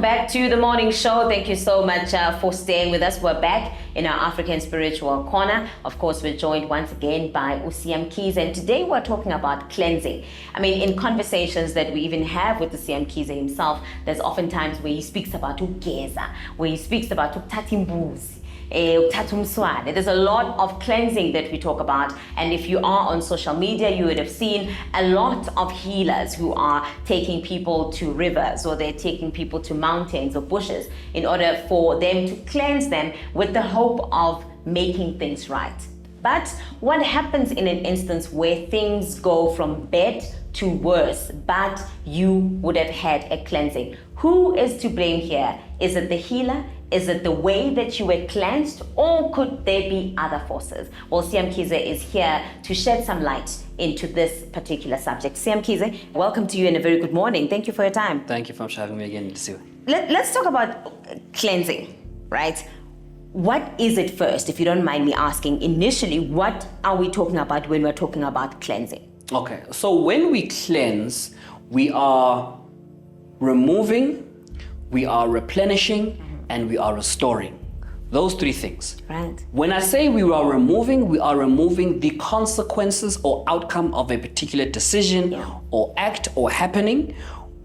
welcome back to the morning show. Thank you so much for staying with us. We're back in our African Spiritual Corner. Of course, we're joined once again by CM Keys, and today we're talking about cleansing. I mean, in conversations that we even have with the CM Keys himself, there's often times where he speaks about ukugeza, where he speaks about ukuthatha imbuzi. There's a lot of cleansing that we talk about, and if you are on social media, you would have seen a lot of healers who are taking people to rivers, or they're taking people to mountains or bushes in order for them to cleanse them with the hope of making things right. But what happens in an instance where things go from bad to worse, but you would have had a cleansing? Who is to blame here? Is it the healer? Is it the way that you were cleansed, or could there be other forces? Well, CM Kize is here to shed some light into this particular subject. CM Kize, welcome to you and a very good morning. Thank you for your time. Thank you for having me again, Sue. Let's talk about cleansing, right? What is it first, if you don't mind me asking? Initially, what are we talking about when we're talking about cleansing? Okay, so when we cleanse, we are removing, we are replenishing, and we are restoring. Those three things. Right. When I say we are removing the consequences or outcome of a particular decision or act or happening.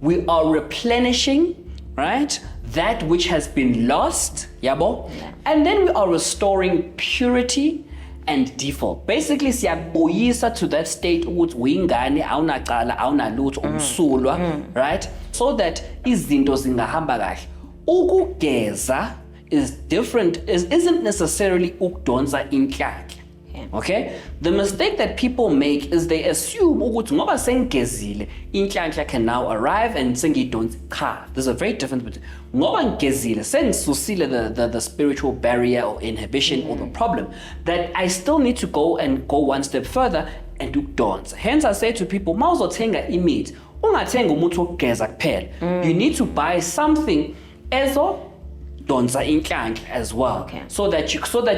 We are replenishing, right, that which has been lost, yabo? Yeah. And then we are restoring purity and default. Basically, siyabuyisa to that state ukuthi uyingane awunacala awunalutho umsulwa, right? So that izinto zingahamba kahle. Ukugeza is different, isn't necessarily ukudonsa inhlanhla. Okay? The mistake that people make is they assume ukuthi ngoba sengigezile inhlanhla can now arrive and sengidonsa cha. There's a very difference between ngoba ngigezile sengisusile the spiritual barrier or inhibition or the problem, that I still need to go one step further and do donsa. Hence I say to people, mawuzothenga imithi ungathenga umuthi wokugeza kuphela. You need to buy something ezo donsa inhlanhla as well. Okay. So that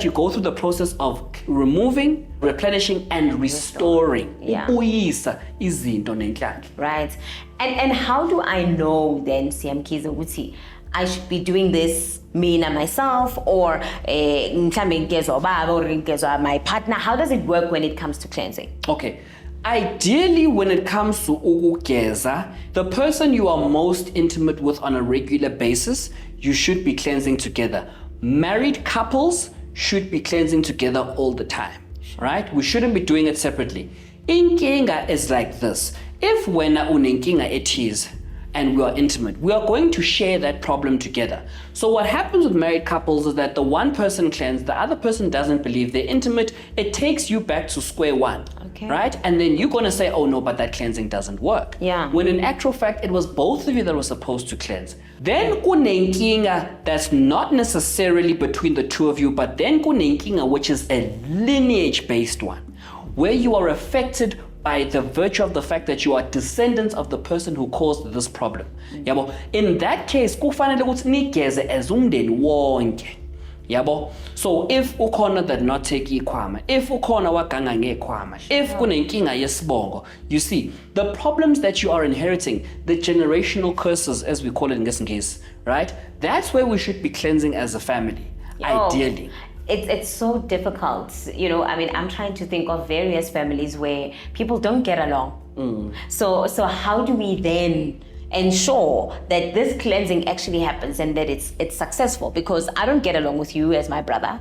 you go through the process of removing, replenishing, and restoring. Ubuyisa izinto nenhlanhla. Right. And how do I know then, CM Kize, ukuthi I should be doing this mina myself, or mhlambe ngezwa ubaba or ngezwa my partner? How does it work when it comes to cleansing? Okay. Ideally, when it comes to ukugeza, the person you are most intimate with on a regular basis, you should be cleansing together. Married couples should be cleansing together all the time, right? We shouldn't be doing it separately. Inkinga is like this. If wena unenkinga ethize and we are intimate, we are going to share that problem together. So what happens with married couples is that the one person cleanses, the other person doesn't believe, they're intimate. It takes you back to square one, right? And then you're going to say, oh no, but that cleansing doesn't work. Yeah. When in actual fact, it was both of you that were supposed to cleanse. Then kunenkinga that's not necessarily between the two of you, but then kunenkinga which is a lineage-based one, where you are affected by the virtue of the fact that you are descendants of the person who caused this problem. Yabo. In that case, kufanele ukuthi nigeze as umndeni wonke. Yabo. So if ukhona that not take ikhwama, if ukhona waganga ngekhwama, if kunenkinga yesibongo, you see, the problems that you are inheriting, the generational curses as we call it in Ngesingesi, right? That's where we should be cleansing as a family, ideally. It's so difficult, you know. I mean, I'm trying to think of various families where people don't get along. So how do we then ensure that this cleansing actually happens and that it's successful? Because I don't get along with you as my brother.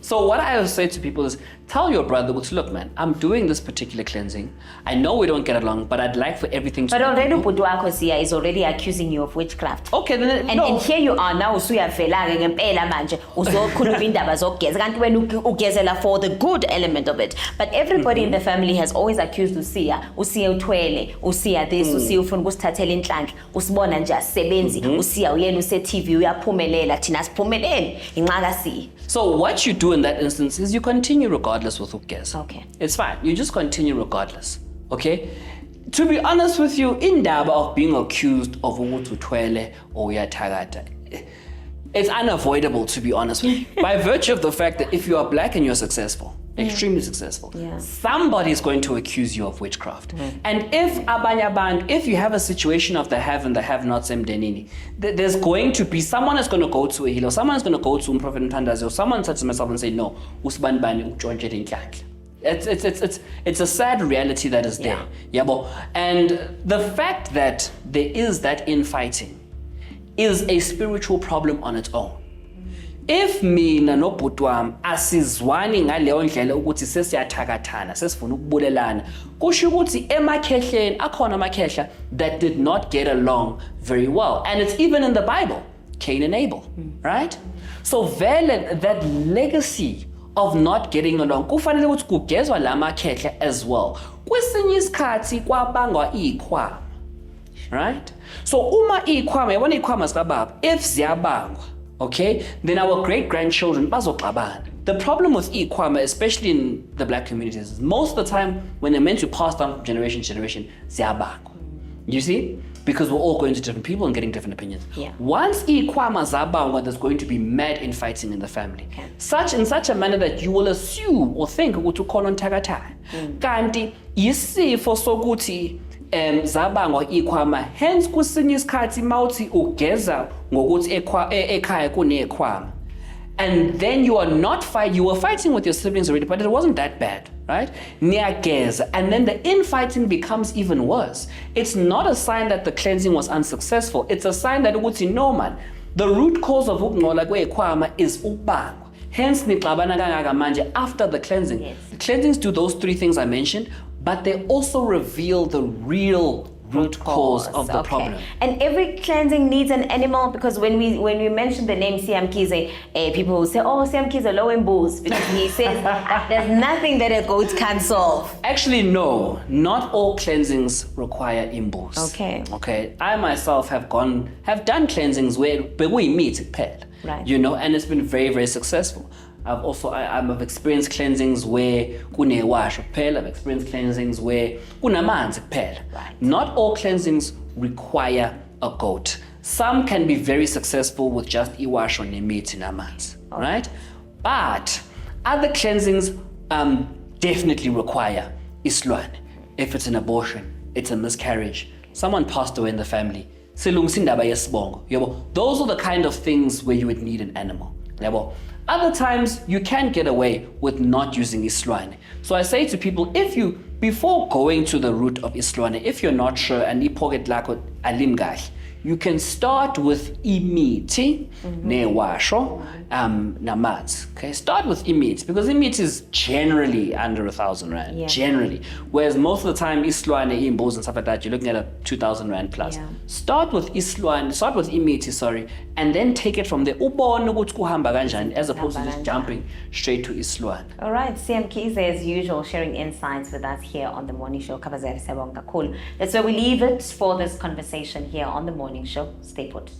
So what I always say to people is, tell your brother, look man, I'm doing this particular cleansing. I know we don't get along, but I'd like for everything to But already Puduakosia is already accusing you of witchcraft. Okay, then and here you are now, usuyavela ngempela manje uzokhuluma indaba zokugeza kanti wena ugezela for the good element of it. But everybody in the family has always accused Usia uthwele, Usia this, Usia ufuna ukusithathela inhlanhla, usibona nje asebenzi, Usia uyena use TV uyaphumelela, thina siphumelele, inxaka si. So what you do in that instance is you continue regardless with ukugeza. Okay. It's fine. You just continue regardless. Okay? To be honest with you, indaba of being accused of ukuthi uthwele or uyathakatha, it's unavoidable, to be honest with you. By virtue of the fact that if you are black and you're successful, extremely successful. Yeah. Somebody is going to accuse you of witchcraft. And if you have a situation of the have and the have-nots emdenini, there's going to be someone is going to go to a healer, someone is going to go to Prophet Mthandazi, or someone said to myself and say, no, usibani it's a sad reality that is there. Yabo. And the fact that there is that infighting is a spiritual problem on its own. If mina nobhuti wami asizwani ngaleyo ndlela ukuthi sesiyathakathana sesifuna ukubulelana, kusho ukuthi emakhehleni akhona amakhehla that did not get along very well, and it's even in the Bible, Cain and Abel, right? So vele that legacy of not getting along kufanele ukuthi kugezwa la makhehla as well. Kwesinye isikhathi kwabangwa ikhwama, right? So uma ikhwama, yabona ikhwama zikababa, if ziyabangwa, okay, then our great-grandchildren bazoxabana. The problem with ikhwama, especially in the black communities, is most of the time when they're meant to pass down from generation to generation, ziyabangwa. You see? Because we're all going to different people and getting different opinions. Yeah. Once ikhwama zabangwa, there's going to be mad infighting in the family. Okay. In such a manner that you will assume or think ukuthi ukhona nthakathana. Kanti yisifo sokuthi zabangwa ikhwama, hence kusinye isikhathi mawuthi ugeza ngokuthi ekhaya kunekhwama, and then you were fighting with your siblings already, but it wasn't that bad, right? Niyageza, and then the infighting becomes even worse. It's not a sign that the cleansing was unsuccessful. It's a sign that ukuthi no man, the root cause of ukungcola kwekhwama is ukubangwa. Hence nixabana kangaka manje after the cleansing. Yes. The cleansings do those three things I mentioned, but they also reveal the real root cause of the problem. And every cleansing needs an animal, because when we mention the name Siamkize, people will say, oh, Siamkize low in bulls, because he says there's nothing that a goat can't solve. Actually, no, not all cleansings require imbus. Okay. I myself have done cleansings where we meet pet. Right. You know, and it's been very, very successful. I've experienced cleansings where kune wash kuphela. I've experienced cleansings where kunamanzi kuphela. Right. Not all cleansings require a goat. Some can be very successful with just iwash or nemiti namanzi, right? But other cleansings definitely require islwane. If it's an abortion, it's a miscarriage, someone passed away in the family, silungisindaba yesibongo, yabo. Those are the kind of things where you would need an animal, yabo. Other times, you can get away with not using islwane. So I say to people, before going to the root of islwane, if you're not sure and ipocket lako alimgash, you can start with imiti, newasho, namanzi. Okay, start with imiti, because imiti is generally under 1,000 rand, generally. Whereas most of the time, islwane, imbos and stuff like that, you're looking at a 2,000 rand plus. Yeah. Start with imiti, and then take it from there. Ubone ukuthi kuhamba kanjani, as opposed to just jumping straight to islwane. All right, Siamkize, as usual, sharing insights with us here on the Morning Show. That's where we leave it for this conversation here on the Morning Show. Stay put.